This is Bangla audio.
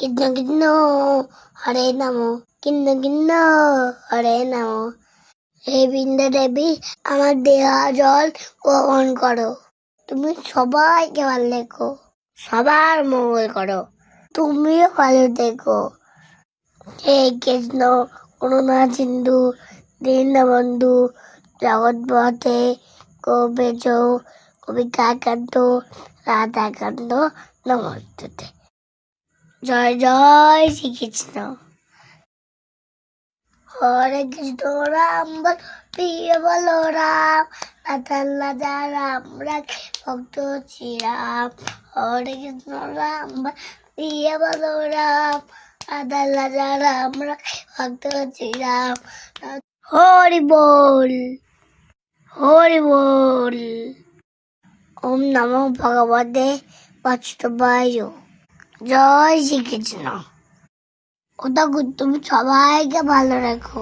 কৃষ্ণ কৃষ্ণ হরে নাম, কৃষ্ণ কৃষ্ণ হরে নাম। হে বৃন্দা দেবী, আমার দেহা জল গ্রহণ করো। তুমি সবাইকে ভালো রেখো, সবার মঙ্গল করো, তুমিও ভালো দেখো। হে কৃষ্ণ করুণা সিন্ধু দীনবন্ধু জগৎপথে গোপেশ কবিকাকান্ত রাধাকান্ত নমস্তুতে। জয় জয় শ্রীকৃষ্ণ। হরে কৃষ্ণ রাম বল প্রিয় বলো রাম, রাধা রাধা রাম রাখে ভক্ত শ্রীরাম। হরে কৃষ্ণ রাম বল প্রিয় বলো রাম, রাধা রাধা রাম রাখে ভক্ত শ্রীরাম। হরি বল, হরি বল। ওম নমো ভগবতে বাসুদেবায়। জয় শ্রীকৃষ্ণ। ওটা তুমি সবাইকে ভালো রাখো।